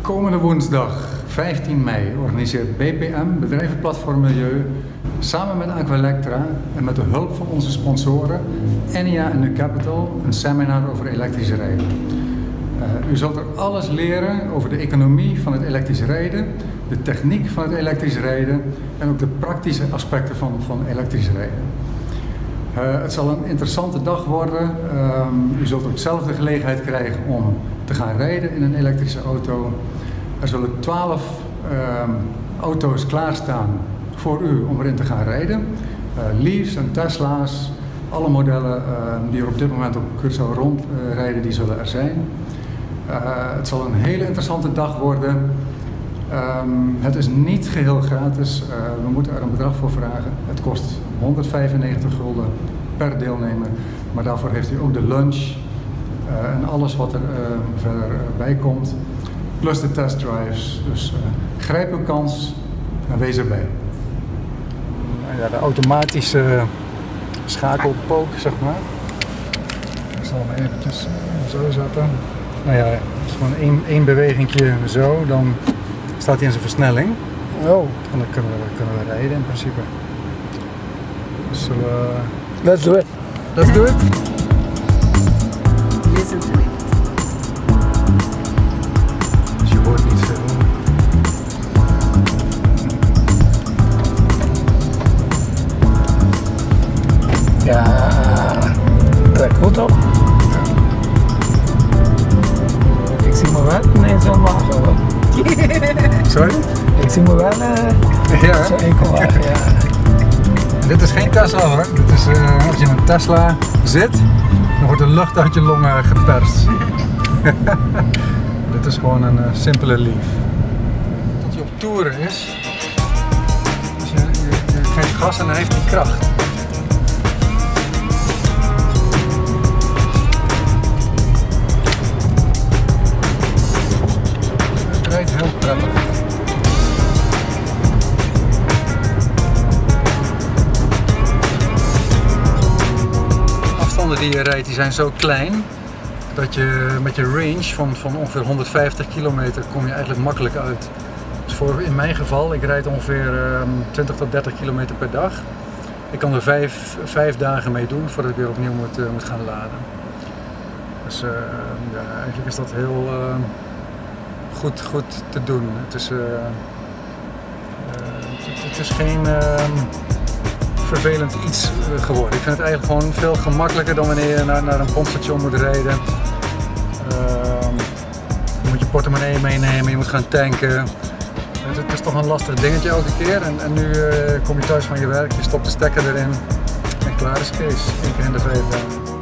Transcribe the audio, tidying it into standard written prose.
Komende woensdag 15 mei organiseert BPM, Bedrijvenplatform Milieu, samen met Aqualectra en met de hulp van onze sponsoren Enia en Nu Capital een seminar over elektrisch rijden. U zult er alles leren over de economie van het elektrisch rijden, de techniek van het elektrisch rijden en ook de praktische aspecten van elektrisch rijden. Het zal een interessante dag worden. U zult ook zelf de gelegenheid krijgen om te gaan rijden in een elektrische auto. Er zullen 12 auto's klaarstaan voor u om erin te gaan rijden. Leafs en Tesla's, alle modellen die er op dit moment op Curaçao rondrijden, die zullen er zijn. Het zal een hele interessante dag worden. Het is niet geheel gratis. We moeten er een bedrag voor vragen. Het kost 195 gulden per deelnemer. Maar daarvoor heeft u ook de lunch en alles wat er verder bij komt. Plus de testdrives. Dus grijp uw kans en wees erbij. Ja, de automatische schakelpook, zeg maar. Ik zal hem eventjes zo zetten. Nou ja, het is gewoon één bewegingje zo, dan staat hij in zijn versnelling. Oh. En dan kunnen we rijden in principe. Dus Let's do it. Let's do it. Listen to it. Dus je hoort niet veel. Ja, trek goed op. Ik zie me wel in zo'n wagen hoor. Sorry? Ik zie me wel Ja. zo'n eco-wagen, ja. Dit is geen Tesla hoor. Dit is, als je in een Tesla zit, dan wordt de lucht uit je longen geperst. Dit is gewoon een simpele Leaf. Tot hij op toeren is, dus je geeft gas en dan heeft hij kracht. Het rijdt heel prettig. Die je rijdt, die zijn zo klein dat je met je range van ongeveer 150 kilometer kom je eigenlijk makkelijk uit. Dus in mijn geval, ik rijd ongeveer 20 tot 30 kilometer per dag. Ik kan er vijf dagen mee doen voordat ik weer opnieuw moet gaan laden. Dus ja, eigenlijk is dat heel goed te doen. Het is geen vervelend iets geworden. Ik vind het eigenlijk gewoon veel gemakkelijker dan wanneer je naar een pompstation moet rijden. Je moet je portemonnee meenemen, je moet gaan tanken. Het is toch een lastig dingetje elke keer. En nu kom je thuis van je werk, je stopt de stekker erin en klaar is Kees. 1 keer in de 5 dagen.